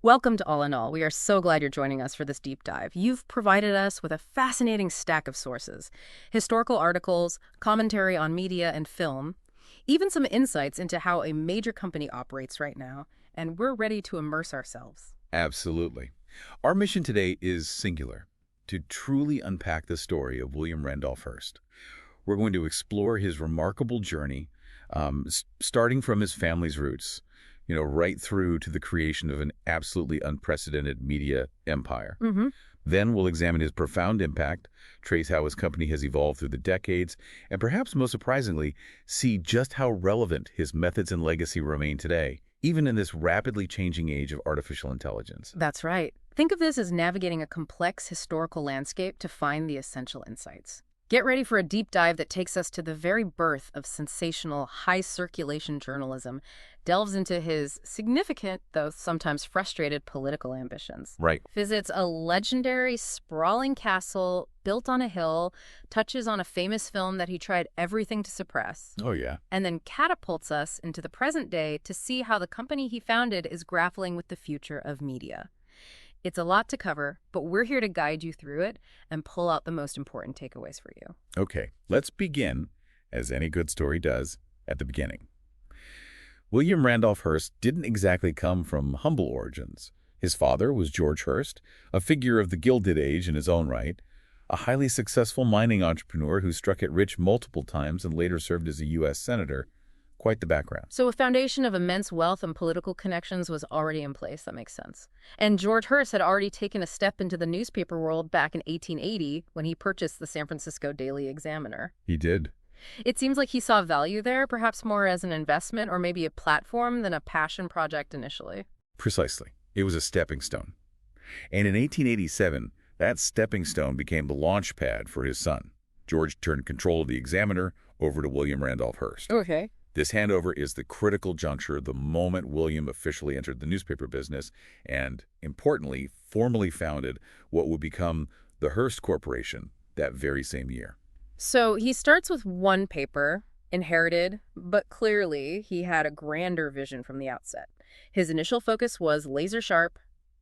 Welcome to All in All. We are so glad you're joining us for this deep dive. You've provided us with a fascinating stack of sources, historical articles, commentary on media and film, even some insights into how a major company operates right now, and we're ready to immerse ourselves. Absolutely. Our mission today is singular, to truly unpack the story of William Randolph Hearst. We're going to explore his remarkable journey, starting from his family's roots, right through to the creation of an absolutely unprecedented media empire. Then we'll examine his profound impact, trace how his company has evolved through the decades, and perhaps most surprisingly, see just how relevant his methods and legacy remain today, even in this rapidly changing age of artificial intelligence. That's right. Think of this as navigating a complex historical landscape to find the essential insights. Get ready for a deep dive that takes us to the very birth of sensational, high-circulation journalism, delves into his significant, though sometimes frustrated, political ambitions. Right. Visits a legendary, sprawling castle built on a hill, touches on a famous film that he tried everything to suppress, Oh, yeah. and then catapults us into the present day to see how the company he founded is grappling with the future of media. It's a lot to cover, but we're here to guide you through it and pull out the most important takeaways for you. Okay, let's begin, as any good story does, at the beginning. William Randolph Hearst didn't exactly come from humble origins. His father was George Hearst, a figure of the Gilded Age in his own right, a highly successful mining entrepreneur who struck it rich multiple times and later served as a U.S. senator. Quite the background. So a foundation of immense wealth and political connections was already in place. That makes sense. And George Hearst had already taken a step into the newspaper world back in 1880 when he purchased the San Francisco Daily Examiner. He did. It seems like he saw value there, perhaps more as an investment or maybe a platform than a passion project initially. Precisely. It was a stepping stone. And in 1887, that stepping stone became the launch pad for his son. George turned control of the Examiner over to William Randolph Hearst. Okay. This handover is the critical juncture, the moment William officially entered the newspaper business and, importantly, formally founded what would become the Hearst Corporation that very same year. So he starts with one paper, inherited, but clearly he had a grander vision from the outset. His initial focus was laser sharp,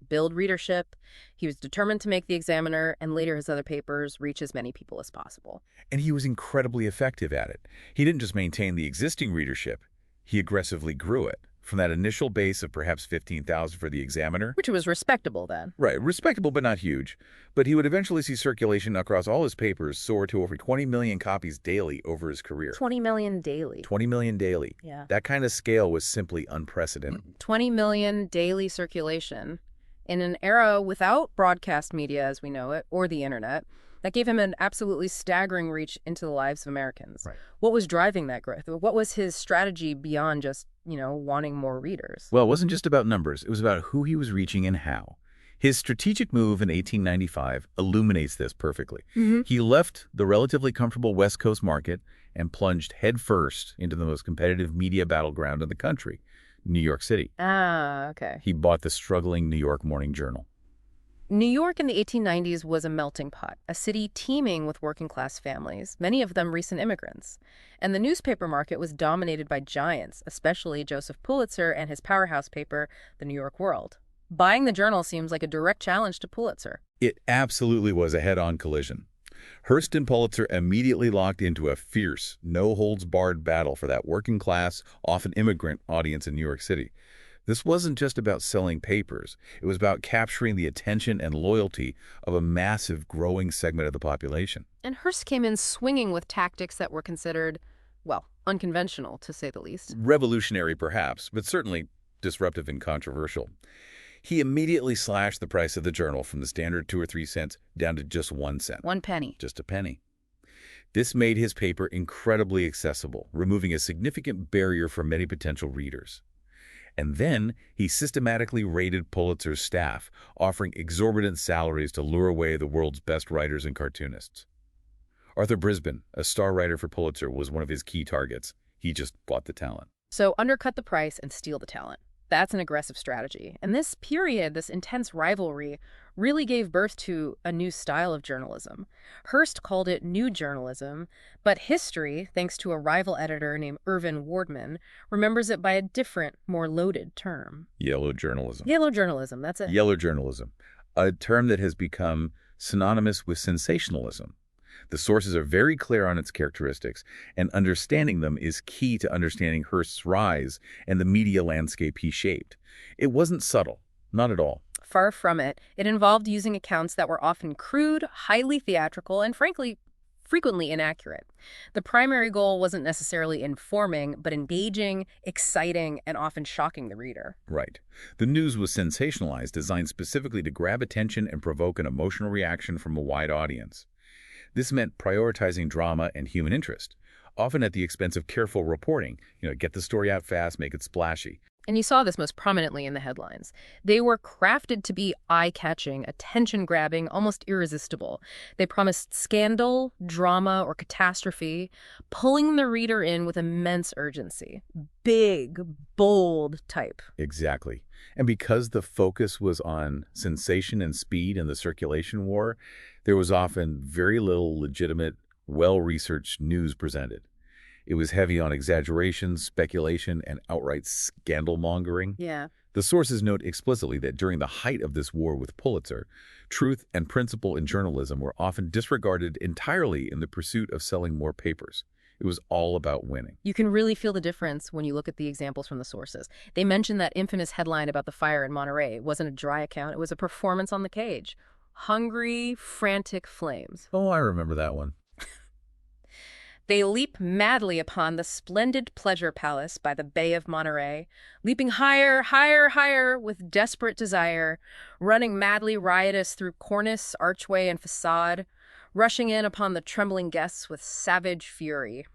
build readership. He was determined to make the Examiner and later his other papers reach as many people as possible. And he was incredibly effective at it. He didn't just maintain the existing readership, he aggressively grew it. From that initial base of perhaps 15,000 for the Examiner. Which was respectable then. Right, respectable but not huge. But he would eventually see circulation across all his papers soar to over 20 million copies daily over his career. 20 million daily. 20 million daily. Yeah. That kind of scale was simply unprecedented. 20 million daily circulation. In an era without broadcast media as we know it, or the internet, that gave him an absolutely staggering reach into the lives of Americans. Right. What was driving that growth? What was his strategy beyond just, wanting more readers? Well, it wasn't just about numbers. It was about who he was reaching and how. His strategic move in 1895 illuminates this perfectly. He left the relatively comfortable West Coast market and plunged headfirst into the most competitive media battleground in the country, New York City. Ah, okay. He bought the struggling New York Morning Journal. New York in the 1890s was a melting pot, a city teeming with working-class families, many of them recent immigrants. And the newspaper market was dominated by giants, especially Joseph Pulitzer and his powerhouse paper, The New York World. Buying the journal seems like a direct challenge to Pulitzer. It absolutely was a head-on collision. Hearst and Pulitzer immediately locked into a fierce, no-holds-barred battle for that working-class, often immigrant audience in New York City. This wasn't just about selling papers. It was about capturing the attention and loyalty of a massive, growing segment of the population. And Hearst came in swinging with tactics that were considered, unconventional, to say the least. Revolutionary, perhaps, but certainly disruptive and controversial. He immediately slashed the price of the journal from the standard 2 or 3 cents down to just 1 cent. 1 penny. Just a penny. This made his paper incredibly accessible, removing a significant barrier for many potential readers. And then he systematically raided Pulitzer's staff, offering exorbitant salaries to lure away the world's best writers and cartoonists. Arthur Brisbane, a star writer for Pulitzer, was one of his key targets. He just bought the talent. So undercut the price and steal the talent. That's an aggressive strategy. And this period, this intense rivalry, really gave birth to a new style of journalism. Hearst called it new journalism, but history, thanks to a rival editor named Irvin Wardman, remembers it by a different, more loaded term. Yellow journalism. Yellow journalism, that's it. Yellow journalism, a term that has become synonymous with sensationalism. The sources are very clear on its characteristics, and understanding them is key to understanding Hearst's rise and the media landscape he shaped. It wasn't subtle, not at all. Far from it. It involved using accounts that were often crude, highly theatrical, and frankly, frequently inaccurate. The primary goal wasn't necessarily informing, but engaging, exciting, and often shocking the reader. Right. The news was sensationalized, designed specifically to grab attention and provoke an emotional reaction from a wide audience. This meant prioritizing drama and human interest, often at the expense of careful reporting. Get the story out fast, make it splashy. And you saw this most prominently in the headlines. They were crafted to be eye-catching, attention-grabbing, almost irresistible. They promised scandal, drama, or catastrophe, pulling the reader in with immense urgency. Big, bold type. Exactly. And because the focus was on sensation and speed in the circulation war, there was often very little legitimate, well-researched news presented. It was heavy on exaggeration, speculation, and outright scandal-mongering. Yeah. The sources note explicitly that during the height of this war with Pulitzer, truth and principle in journalism were often disregarded entirely in the pursuit of selling more papers. It was all about winning. You can really feel the difference when you look at the examples from the sources. They mentioned that infamous headline about the fire in Monterey. It wasn't a dry account. It was a performance on the cage. Hungry, frantic flames. Oh, I remember that one. They leap madly upon the splendid pleasure palace by the Bay of Monterey, leaping higher, higher, higher with desperate desire, running madly riotous through cornice, archway, and facade, rushing in upon the trembling guests with savage fury.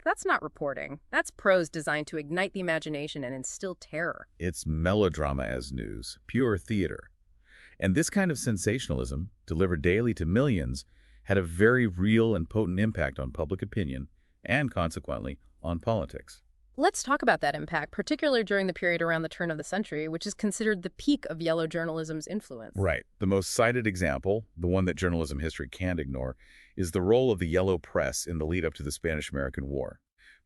That's not reporting. That's prose designed to ignite the imagination and instill terror. It's melodrama as news, pure theater. And this kind of sensationalism, delivered daily to millions, had a very real and potent impact on public opinion and, consequently, on politics. Let's talk about that impact, particularly during the period around the turn of the century, which is considered the peak of yellow journalism's influence. Right. The most cited example, the one that journalism history can't ignore, is the role of the yellow press in the lead-up to the Spanish-American War.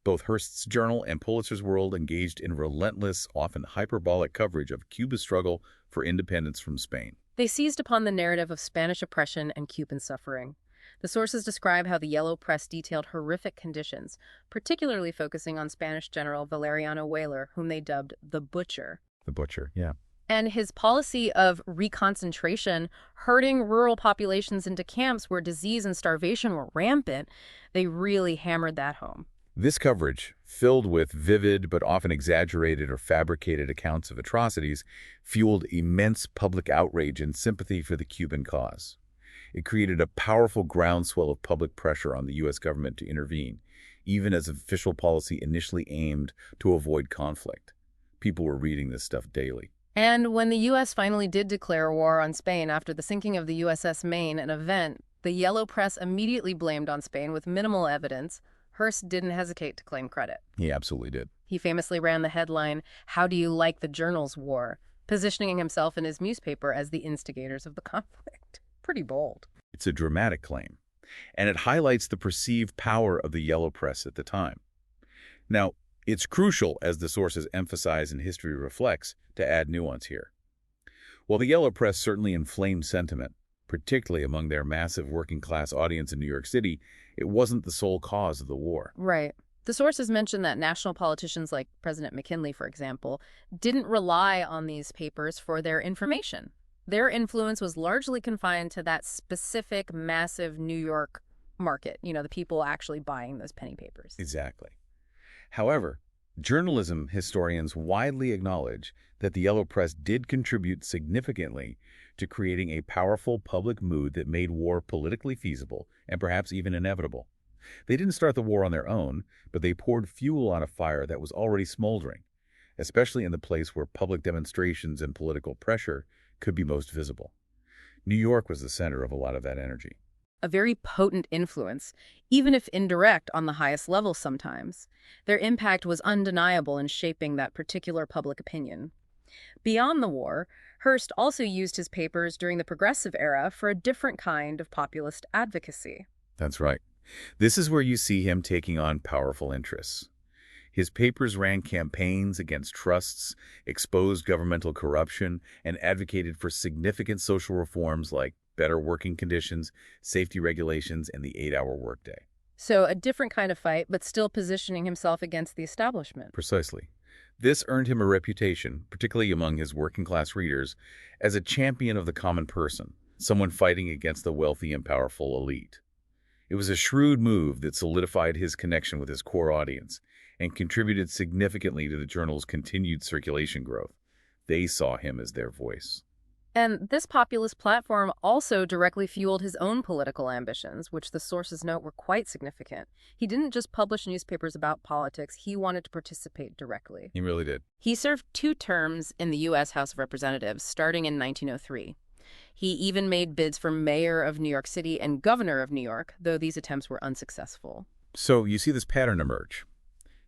Both Hearst's Journal and Pulitzer's World engaged in relentless, often hyperbolic coverage of Cuba's struggle for independence from Spain. They seized upon the narrative of Spanish oppression and Cuban suffering. The sources describe how the yellow press detailed horrific conditions, particularly focusing on Spanish General Valeriano Weyler, whom they dubbed the Butcher. The Butcher, yeah. And his policy of reconcentration, herding rural populations into camps where disease and starvation were rampant, they really hammered that home. This coverage, filled with vivid but often exaggerated or fabricated accounts of atrocities, fueled immense public outrage and sympathy for the Cuban cause. It created a powerful groundswell of public pressure on the U.S. government to intervene, even as official policy initially aimed to avoid conflict. People were reading this stuff daily. And when the U.S. finally did declare war on Spain after the sinking of the USS Maine, an event the yellow press immediately blamed on Spain with minimal evidence, Hearst didn't hesitate to claim credit. He absolutely did. He famously ran the headline, "How do you like the Journal's war?" positioning himself and his newspaper as the instigators of the conflict. Pretty bold. It's a dramatic claim, and it highlights the perceived power of the yellow press at the time. Now, it's crucial, as the sources emphasize and history reflects, to add nuance here. While the yellow press certainly inflamed sentiment, particularly among their massive working-class audience in New York City, it wasn't the sole cause of the war. Right. The sources mention that national politicians like President McKinley, for example, didn't rely on these papers for their information. Their influence was largely confined to that specific, massive New York market, the people actually buying those penny papers. Exactly. However, journalism historians widely acknowledge that the yellow press did contribute significantly to creating a powerful public mood that made war politically feasible and perhaps even inevitable. They didn't start the war on their own, but they poured fuel on a fire that was already smoldering, especially in the place where public demonstrations and political pressure could be most visible. New York was the center of a lot of that energy. A very potent influence, even if indirect on the highest level sometimes. Their impact was undeniable in shaping that particular public opinion. Beyond the war, Hearst also used his papers during the Progressive era for a different kind of populist advocacy. That's right. This is where you see him taking on powerful interests. His papers ran campaigns against trusts, exposed governmental corruption, and advocated for significant social reforms like better working conditions, safety regulations, and the 8-hour workday. So a different kind of fight, but still positioning himself against the establishment. Precisely. This earned him a reputation, particularly among his working-class readers, as a champion of the common person, someone fighting against the wealthy and powerful elite. It was a shrewd move that solidified his connection with his core audience and contributed significantly to the journal's continued circulation growth. They saw him as their voice. And this populist platform also directly fueled his own political ambitions, which the sources note were quite significant. He didn't just publish newspapers about politics, he wanted to participate directly. He really did. He served 2 terms in the U.S. House of Representatives, starting in 1903. He even made bids for mayor of New York City and governor of New York, though these attempts were unsuccessful. So you see this pattern emerge.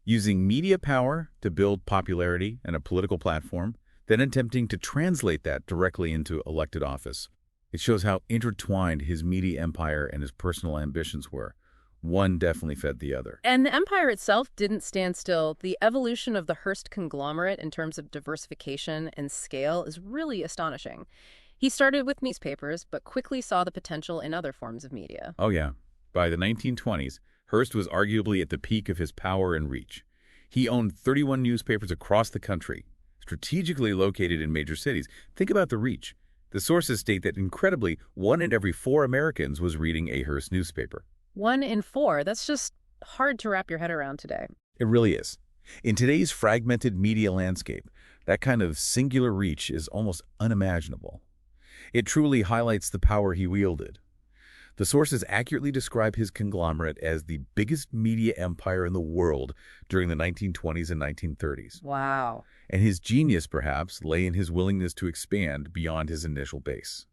Using media power to build popularity and a political platform, then attempting to translate that directly into elected office. It shows how intertwined his media empire and his personal ambitions were. One definitely fed the other. And the empire itself didn't stand still. The evolution of the Hearst conglomerate in terms of diversification and scale is really astonishing. He started with newspapers, but quickly saw the potential in other forms of media. Oh yeah. By the 1920s, Hearst was arguably at the peak of his power and reach. He owned 31 newspapers across the country, strategically located in major cities. Think about the reach. The sources state that, incredibly, 1 in every 4 Americans was reading a Hearst newspaper. 1 in 4. That's just hard to wrap your head around today. It really is. In today's fragmented media landscape, that kind of singular reach is almost unimaginable. It truly highlights the power he wielded. The sources accurately describe his conglomerate as the biggest media empire in the world during the 1920s and 1930s. Wow. And his genius, perhaps, lay in his willingness to expand beyond his initial base.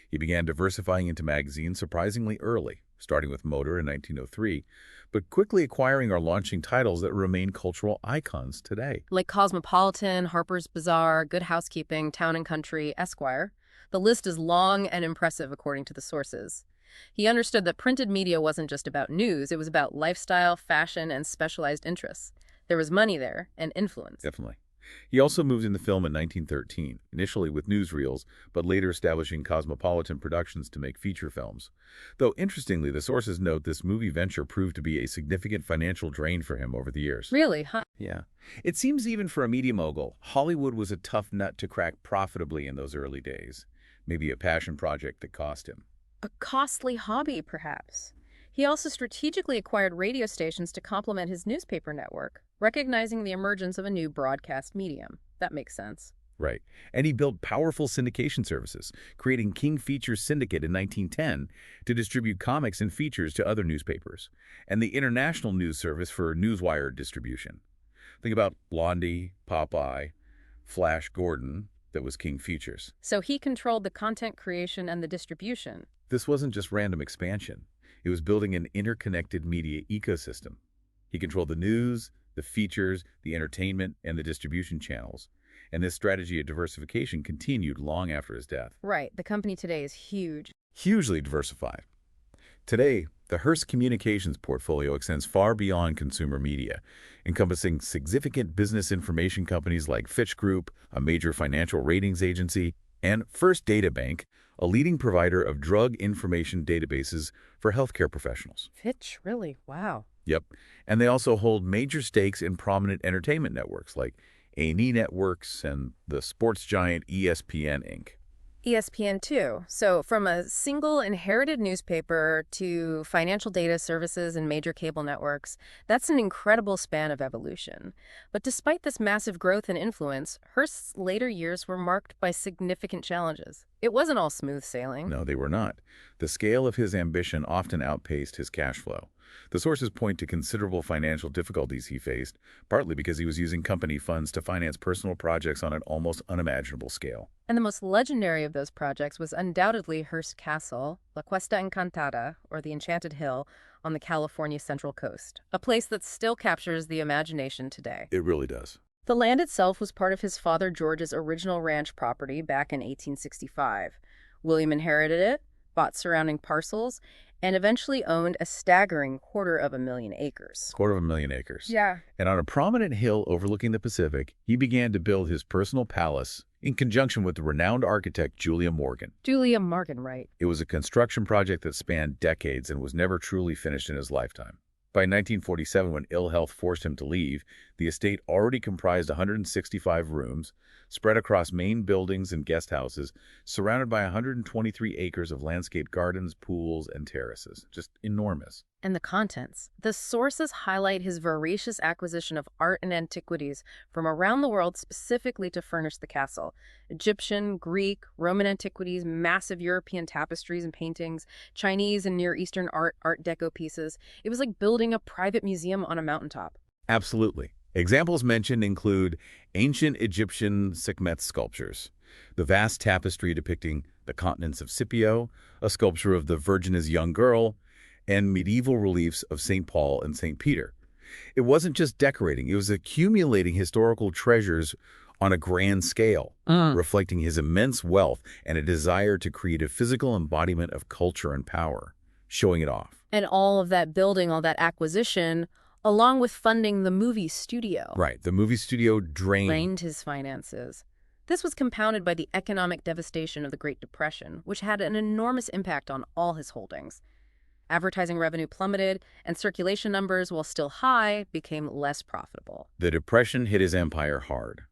He began diversifying into magazines surprisingly early, starting with Motor in 1903, but quickly acquiring or launching titles that remain cultural icons today. Like Cosmopolitan, Harper's Bazaar, Good Housekeeping, Town and Country, Esquire. The list is long and impressive according to the sources. He understood that printed media wasn't just about news, it was about lifestyle, fashion, and specialized interests. There was money there, and influence. Definitely. He also moved into film in 1913, initially with newsreels, but later establishing Cosmopolitan Productions to make feature films. Though, interestingly, the sources note this movie venture proved to be a significant financial drain for him over the years. Really, huh? Yeah. It seems even for a media mogul, Hollywood was a tough nut to crack profitably in those early days. Maybe a passion project that cost him. A costly hobby, perhaps. He also strategically acquired radio stations to complement his newspaper network, recognizing the emergence of a new broadcast medium. That makes sense. Right. And he built powerful syndication services, creating King Features Syndicate in 1910 to distribute comics and features to other newspapers, and the International News Service for newswire distribution. Think about Blondie, Popeye, Flash Gordon, that was King Features. So he controlled the content creation and the distribution. This wasn't just random expansion. It was building an interconnected media ecosystem. He controlled the news, the features, the entertainment, and the distribution channels. And this strategy of diversification continued long after his death. Right. The company today is huge. Hugely diversified. Today, the Hearst Communications portfolio extends far beyond consumer media, encompassing significant business information companies like Fitch Group, a major financial ratings agency, and First Data Bank, a leading provider of drug information databases for healthcare professionals. Fitch, really? Wow. Yep. And they also hold major stakes in prominent entertainment networks like A&E Networks and the sports giant ESPN Inc. ESPN too. So from a single inherited newspaper to financial data services and major cable networks, that's an incredible span of evolution. But despite this massive growth and influence, Hearst's later years were marked by significant challenges. It wasn't all smooth sailing. No, they were not. The scale of his ambition often outpaced his cash flow. The sources point to considerable financial difficulties he faced, partly because he was using company funds to finance personal projects on an almost unimaginable scale. And the most legendary of those projects was undoubtedly Hearst Castle, La Cuesta Encantada, or the Enchanted Hill, on the California Central Coast, a place that still captures the imagination today. It really does. The land itself was part of his father George's original ranch property back in 1865. William inherited it, bought surrounding parcels, and eventually owned a staggering 250,000 acres. 250,000 acres. Yeah. And on a prominent hill overlooking the Pacific, he began to build his personal palace in conjunction with the renowned architect Julia Morgan. Julia Morgan, right. It was a construction project that spanned decades and was never truly finished in his lifetime. By 1947, when ill health forced him to leave, the estate already comprised 165 rooms, spread across main buildings and guest houses, surrounded by 123 acres of landscaped gardens, pools, and terraces. Just enormous. And the contents. The sources highlight his voracious acquisition of art and antiquities from around the world specifically to furnish the castle. Egyptian, Greek, Roman antiquities, massive European tapestries and paintings, Chinese and Near Eastern art deco pieces. It was like building a private museum on a mountaintop. Absolutely. Examples mentioned include ancient Egyptian Sekhmet sculptures, the vast tapestry depicting the continents of Scipio, a sculpture of the Virgin as young girl, and medieval reliefs of St. Paul and St. Peter. It wasn't just decorating, it was accumulating historical treasures on a grand scale, reflecting his immense wealth and a desire to create a physical embodiment of culture and power, showing it off. And all of that building, all that acquisition, along with funding the movie studio. Right, the movie studio drained His finances. This was compounded by the economic devastation of the Great Depression, which had an enormous impact on all his holdings. Advertising revenue plummeted, and circulation numbers, while still high, became less profitable. The Depression hit his empire hard.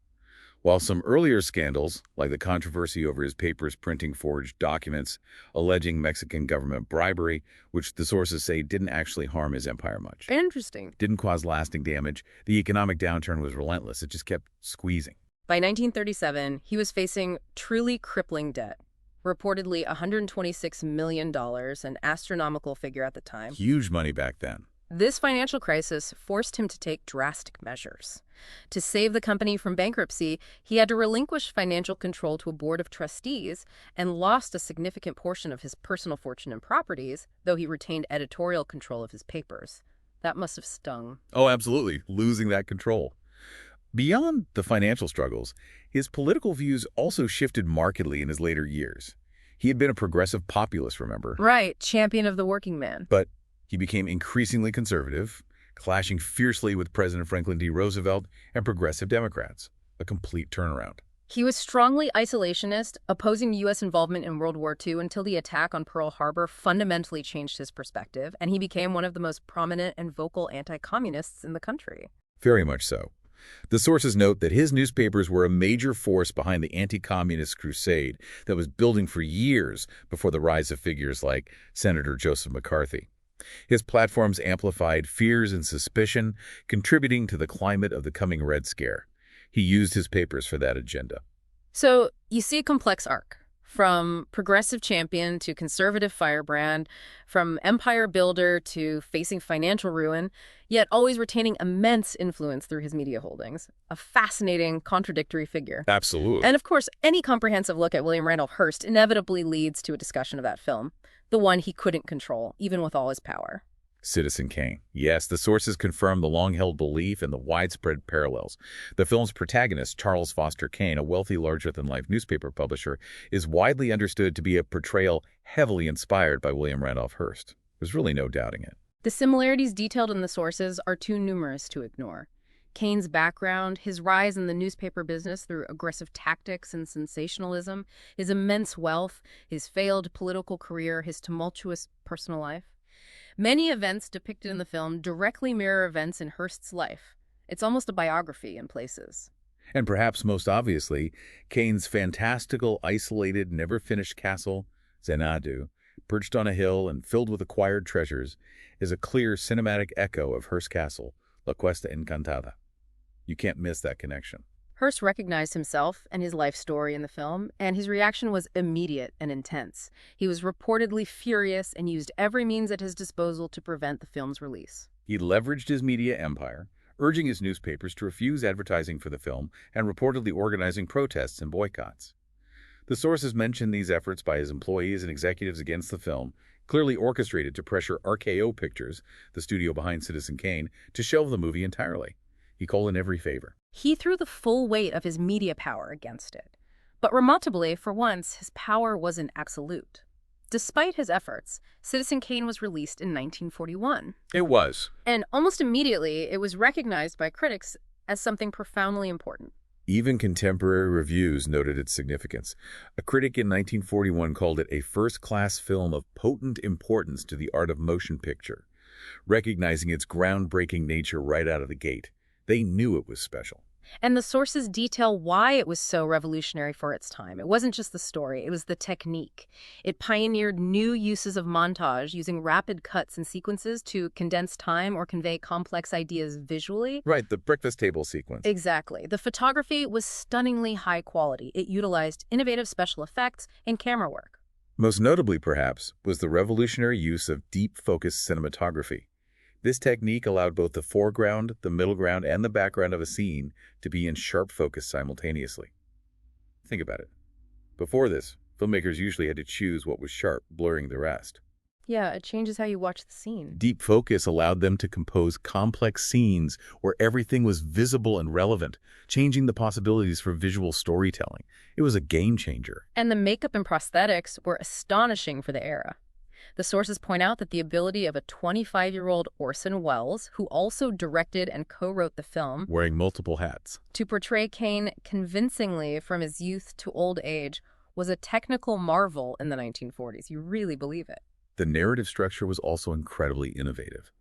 While some earlier scandals, like the controversy over his papers printing forged documents alleging Mexican government bribery, which the sources say didn't actually harm his empire much. Interesting. Didn't cause lasting damage, the economic downturn was relentless. It just kept squeezing. By 1937, he was facing truly crippling debt. Reportedly $126 million, an astronomical figure at the time. Huge money back then. This financial crisis forced him to take drastic measures. To save the company from bankruptcy, he had to relinquish financial control to a board of trustees and lost a significant portion of his personal fortune and properties, though he retained editorial control of his papers. That must have stung. Oh, absolutely. Losing that control. Beyond the financial struggles, his political views also shifted markedly in his later years. He had been a progressive populist, remember? Right, champion of the working man. But he became increasingly conservative, clashing fiercely with President Franklin D. Roosevelt and progressive Democrats. A complete turnaround. He was strongly isolationist, opposing U.S. involvement in World War II until the attack on Pearl Harbor fundamentally changed his perspective, and he became one of the most prominent and vocal anti-communists in the country. Very much so. The sources note that his newspapers were a major force behind the anti-communist crusade that was building for years before the rise of figures like Senator Joseph McCarthy. His platforms amplified fears and suspicion, contributing to the climate of the coming Red Scare. He used his papers for that agenda. So you see a complex arc, from progressive champion to conservative firebrand, from empire builder to facing financial ruin, yet always retaining immense influence through his media holdings. A fascinating, contradictory figure. Absolutely. And of course, any comprehensive look at William Randolph Hearst inevitably leads to a discussion of that film, the one he couldn't control, even with all his power. Citizen Kane. Yes, the sources confirm the long-held belief and the widespread parallels. The film's protagonist, Charles Foster Kane, a wealthy, larger-than-life newspaper publisher, is widely understood to be a portrayal heavily inspired by William Randolph Hearst. There's really no doubting it. The similarities detailed in the sources are too numerous to ignore. Kane's background, his rise in the newspaper business through aggressive tactics and sensationalism, his immense wealth, his failed political career, his tumultuous personal life. Many events depicted in the film directly mirror events in Hearst's life. It's almost a biography in places. And perhaps most obviously, Kane's fantastical, isolated, never-finished castle, Xanadu, perched on a hill and filled with acquired treasures, is a clear cinematic echo of Hearst Castle, La Cuesta Encantada. You can't miss that connection. Hearst recognized himself and his life story in the film, and his reaction was immediate and intense. He was reportedly furious and used every means at his disposal to prevent the film's release. He leveraged his media empire, urging his newspapers to refuse advertising for the film and reportedly organizing protests and boycotts. The sources mention these efforts by his employees and executives against the film, clearly orchestrated to pressure RKO Pictures, the studio behind Citizen Kane, to shelve the movie entirely. He called in every favor. He threw the full weight of his media power against it. But remarkably, for once, his power wasn't absolute. Despite his efforts, Citizen Kane was released in 1941. It was. And almost immediately, it was recognized by critics as something profoundly important. Even contemporary reviews noted its significance. A critic in 1941 called it a first-class film of potent importance to the art of motion picture, recognizing its groundbreaking nature right out of the gate. They knew it was special. And the sources detail why it was so revolutionary for its time. It wasn't just the story, it was the technique. It pioneered new uses of montage, using rapid cuts and sequences to condense time or convey complex ideas visually. Right, the breakfast table sequence. Exactly. The photography was stunningly high quality. It utilized innovative special effects and camera work. Most notably, perhaps, was the revolutionary use of deep focus cinematography. This technique allowed both the foreground, the middle ground, and the background of a scene to be in sharp focus simultaneously. Think about it. Before this, filmmakers usually had to choose what was sharp, blurring the rest. Yeah, it changes how you watch the scene. Deep focus allowed them to compose complex scenes where everything was visible and relevant, changing the possibilities for visual storytelling. It was a game changer. And the makeup and prosthetics were astonishing for the era. The sources point out that the ability of a 25-year-old Orson Welles, who also directed and co-wrote the film, Wearing multiple hats. to portray Kane convincingly from his youth to old age was a technical marvel in the 1940s. You really believe it. The narrative structure was also incredibly innovative.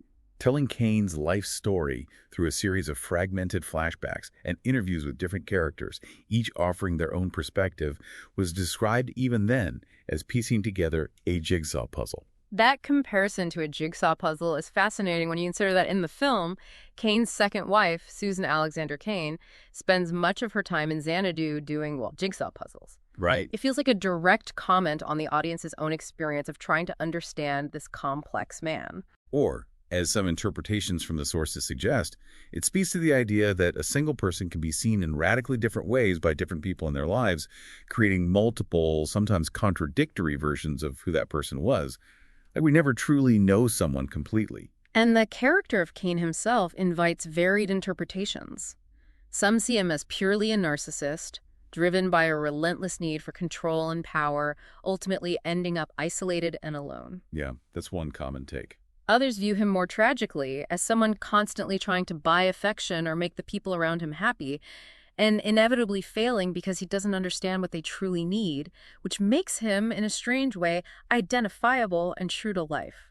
Telling Kane's life story through a series of fragmented flashbacks and interviews with different characters, each offering their own perspective, was described even then as piecing together a jigsaw puzzle. That comparison to a jigsaw puzzle is fascinating when you consider that in the film, Kane's second wife, Susan Alexander Kane, spends much of her time in Xanadu doing, well, jigsaw puzzles. Right. It feels like a direct comment on the audience's own experience of trying to understand this complex man. Or, as some interpretations from the sources suggest, it speaks to the idea that a single person can be seen in radically different ways by different people in their lives, creating multiple, sometimes contradictory versions of who that person was. Like we never truly know someone completely. And the character of Kane himself invites varied interpretations. Some see him as purely a narcissist, driven by a relentless need for control and power, ultimately ending up isolated and alone. Yeah, that's one common take. Others view him more tragically as someone constantly trying to buy affection or make the people around him happy, and inevitably failing because he doesn't understand what they truly need, which makes him, in a strange way, identifiable and true to life.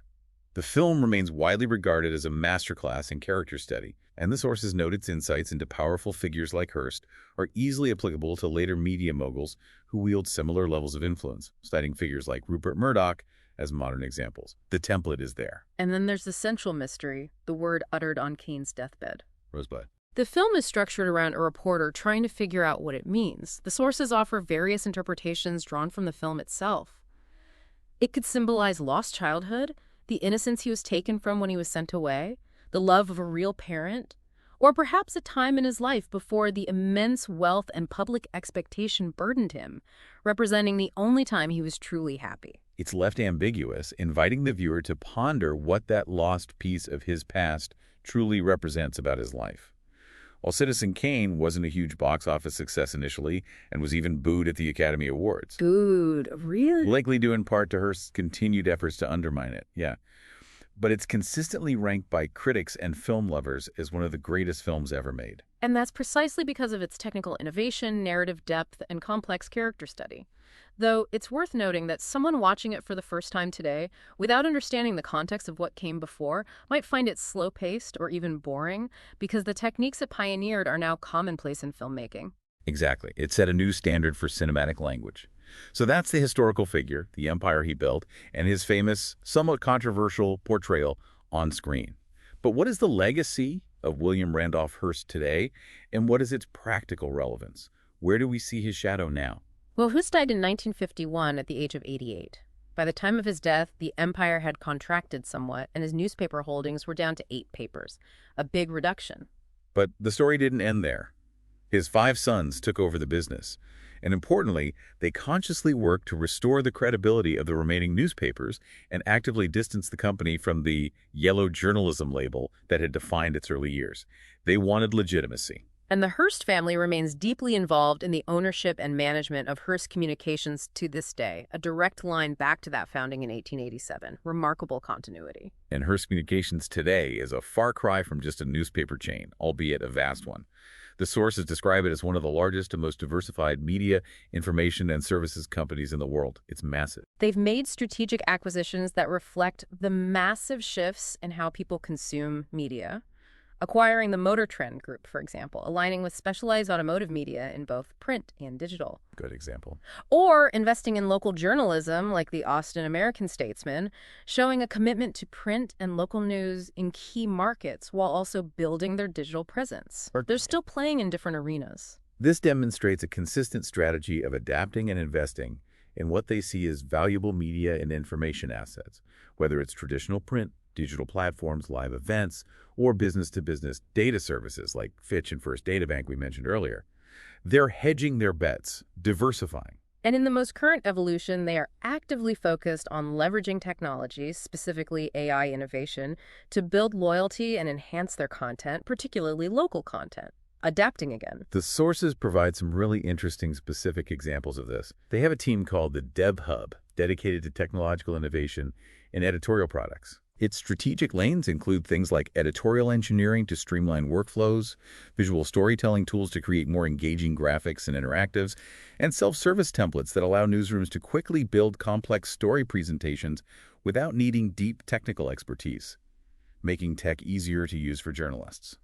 The film remains widely regarded as a masterclass in character study, and the sources note its insights into powerful figures like Hearst are easily applicable to later media moguls who wield similar levels of influence, citing figures like Rupert Murdoch as modern examples. The template is there. And then there's the central mystery, the word uttered on Kane's deathbed. Rosebud. The film is structured around a reporter trying to figure out what it means. The sources offer various interpretations drawn from the film itself. It could symbolize lost childhood, the innocence he was taken from when he was sent away, the love of a real parent, or perhaps a time in his life before the immense wealth and public expectation burdened him, representing the only time he was truly happy. It's left ambiguous, inviting the viewer to ponder what that lost piece of his past truly represents about his life. While Citizen Kane wasn't a huge box office success initially and was even booed at the Academy Awards. Booed? Really? Likely due in part to Hearst's continued efforts to undermine it, yeah. But it's consistently ranked by critics and film lovers as one of the greatest films ever made. And that's precisely because of its technical innovation, narrative depth, and complex character study. Though it's worth noting that someone watching it for the first time today, without understanding the context of what came before, might find it slow-paced or even boring, because the techniques it pioneered are now commonplace in filmmaking. Exactly. It set a new standard for cinematic language. So that's the historical figure, the empire he built, and his famous, somewhat controversial portrayal on screen. But what is the legacy of William Randolph Hearst today, and what is its practical relevance? Where do we see his shadow now? Well, Hearst died in 1951 at the age of 88. By the time of his death, the empire had contracted somewhat, and his newspaper holdings were down to 8 papers, a big reduction. But the story didn't end there. His 5 sons took over the business, and importantly, they consciously worked to restore the credibility of the remaining newspapers and actively distance the company from the yellow journalism label that had defined its early years. They wanted legitimacy. And the Hearst family remains deeply involved in the ownership and management of Hearst Communications to this day, a direct line back to that founding in 1887. Remarkable continuity. And Hearst Communications today is a far cry from just a newspaper chain, albeit a vast one. The sources describe it as one of the largest and most diversified media, information, and services companies in the world. It's massive. They've made strategic acquisitions that reflect the massive shifts in how people consume media. Acquiring the Motor Trend Group, for example, aligning with specialized automotive media in both print and digital. Good example. Or investing in local journalism like the Austin American-Statesman, showing a commitment to print and local news in key markets while also building their digital presence. They're still playing in different arenas. This demonstrates a consistent strategy of adapting and investing in what they see as valuable media and information assets, whether it's traditional print, digital platforms, live events, or business-to-business data services like Fitch and First Data Bank we mentioned earlier. They're hedging their bets, diversifying. And in the most current evolution, they are actively focused on leveraging technologies, specifically AI innovation, to build loyalty and enhance their content, particularly local content. Adapting again. The sources provide some really interesting specific examples of this. They have a team called the Dev Hub, dedicated to technological innovation and editorial products. Its strategic lanes include things like editorial engineering to streamline workflows, visual storytelling tools to create more engaging graphics and interactives, and self-service templates that allow newsrooms to quickly build complex story presentations without needing deep technical expertise, making tech easier to use for journalists.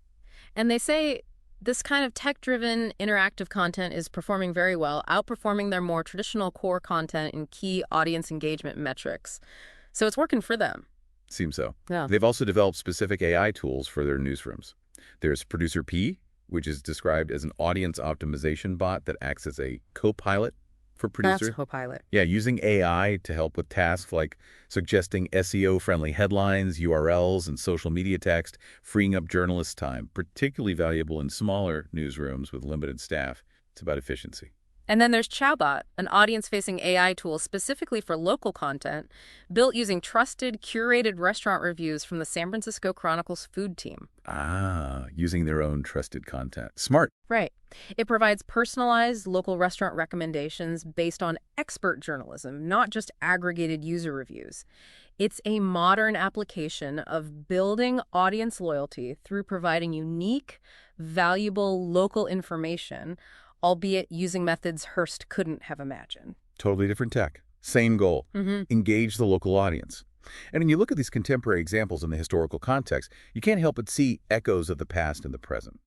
And they say this kind of tech-driven interactive content is performing very well, outperforming their more traditional core content in key audience engagement metrics. So it's working for them. Seems so. Yeah. They've also developed specific AI tools for their newsrooms. There's Producer P, which is described as an audience optimization bot that acts as a co-pilot for producers. That's co-pilot. Yeah, using AI to help with tasks like suggesting SEO-friendly headlines, URLs, and social media text, freeing up journalists' time, particularly valuable in smaller newsrooms with limited staff. It's about efficiency. And then there's Chowbot, an audience-facing AI tool specifically for local content, built using trusted, curated restaurant reviews from the San Francisco Chronicle's food team. Ah, using their own trusted content. Smart. Right. It provides personalized local restaurant recommendations based on expert journalism, not just aggregated user reviews. It's a modern application of building audience loyalty through providing unique, valuable local information, albeit using methods Hearst couldn't have imagined. Totally different tech. Same goal. Engage the local audience. And when you look at these contemporary examples in the historical context, you can't help but see echoes of the past and the present.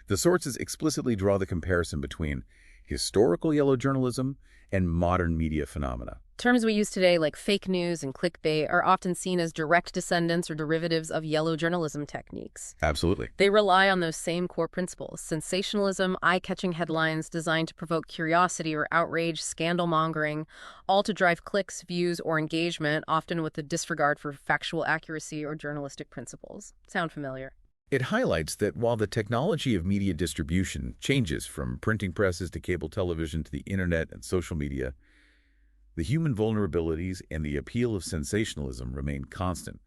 The sources explicitly draw the comparison between historical yellow journalism and modern media phenomena. Terms we use today like fake news and clickbait are often seen as direct descendants or derivatives of yellow journalism techniques. Absolutely. They rely on those same core principles: sensationalism, eye-catching headlines designed to provoke curiosity or outrage, scandal-mongering, all to drive clicks, views, or engagement, often with a disregard for factual accuracy or journalistic principles. Sound familiar? It highlights that while the technology of media distribution changes from printing presses to cable television to the internet and social media, the human vulnerabilities and the appeal of sensationalism remain constant.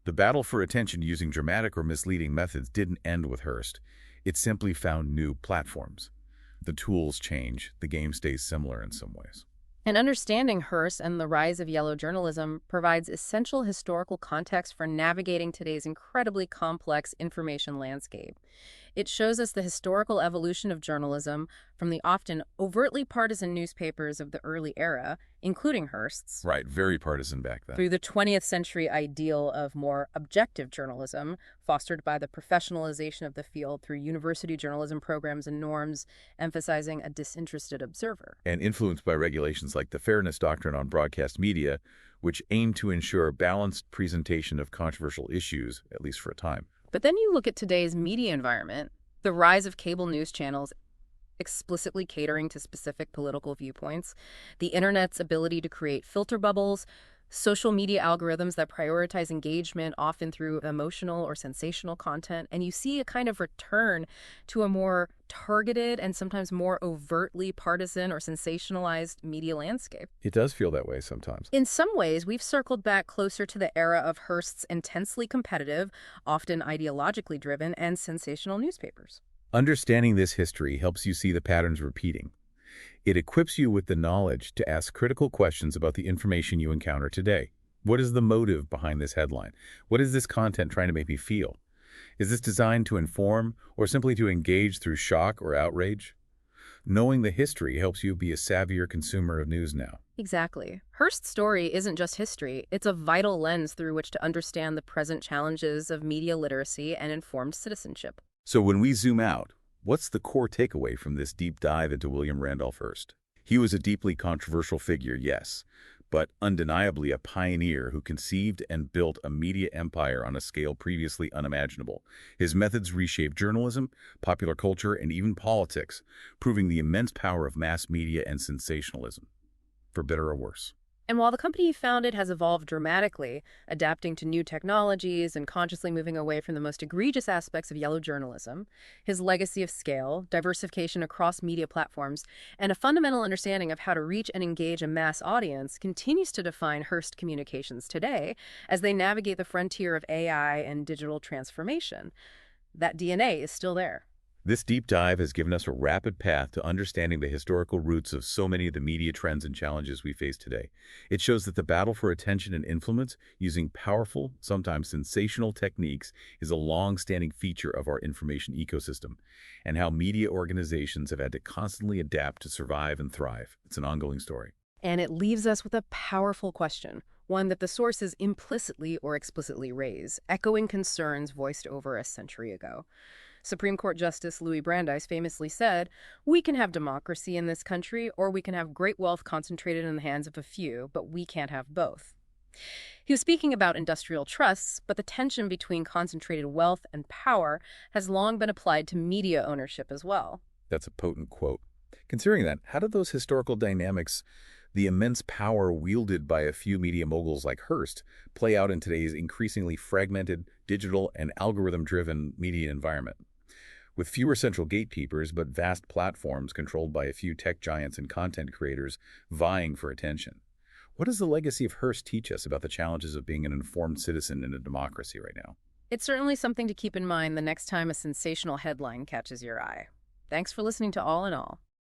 The battle for attention using dramatic or misleading methods didn't end with Hearst. It simply found new platforms. The tools change. The game stays similar in some ways. And understanding Hearst and the rise of yellow journalism provides essential historical context for navigating today's incredibly complex information landscape. It shows us the historical evolution of journalism from the often overtly partisan newspapers of the early era, including Hearst's, Right, very partisan back then. through the 20th century ideal of more objective journalism, fostered by the professionalization of the field through university journalism programs and norms, emphasizing a disinterested observer. And influenced by regulations like the Fairness Doctrine on broadcast media, which aim to ensure balanced presentation of controversial issues, at least for a time. But then you look at today's media environment, the rise of cable news channels explicitly catering to specific political viewpoints, the internet's ability to create filter bubbles, social media algorithms that prioritize engagement often through emotional or sensational content, and you see a kind of return to a more targeted and sometimes more overtly partisan or sensationalized media landscape. It does feel that way sometimes. In some ways, we've circled back closer to the era of Hearst's intensely competitive, often ideologically driven, and sensational newspapers. Understanding this history helps you see the patterns repeating. It equips you with the knowledge to ask critical questions about the information you encounter today. What is the motive behind this headline? What is this content trying to make me feel? Is this designed to inform or simply to engage through shock or outrage? Knowing the history helps you be a savvier consumer of news now. Exactly. Hearst's story isn't just history, it's a vital lens through which to understand the present challenges of media literacy and informed citizenship. So when we zoom out, what's the core takeaway from this deep dive into William Randolph Hearst? He was a deeply controversial figure, yes, but undeniably a pioneer who conceived and built a media empire on a scale previously unimaginable. His methods reshaped journalism, popular culture, and even politics, proving the immense power of mass media and sensationalism, for better or worse. And while the company he founded has evolved dramatically, adapting to new technologies and consciously moving away from the most egregious aspects of yellow journalism, his legacy of scale, diversification across media platforms, and a fundamental understanding of how to reach and engage a mass audience continues to define Hearst Communications today as they navigate the frontier of AI and digital transformation. That DNA is still there. This deep dive has given us a rapid path to understanding the historical roots of so many of the media trends and challenges we face today. It shows that the battle for attention and influence using powerful, sometimes sensational techniques is a long-standing feature of our information ecosystem, and how media organizations have had to constantly adapt to survive and thrive. It's an ongoing story. And it leaves us with a powerful question, one that the sources implicitly or explicitly raise, echoing concerns voiced over a century ago. Supreme Court Justice Louis Brandeis famously said, "We can have democracy in this country, or we can have great wealth concentrated in the hands of a few, but we can't have both." He was speaking about industrial trusts, but the tension between concentrated wealth and power has long been applied to media ownership as well. That's a potent quote. Considering that, how do those historical dynamics, the immense power wielded by a few media moguls like Hearst, play out in today's increasingly fragmented, digital, and algorithm-driven media environment? With fewer central gatekeepers, but vast platforms controlled by a few tech giants and content creators vying for attention. What does the legacy of Hearst teach us about the challenges of being an informed citizen in a democracy right now? It's certainly something to keep in mind the next time a sensational headline catches your eye. Thanks for listening to All in All.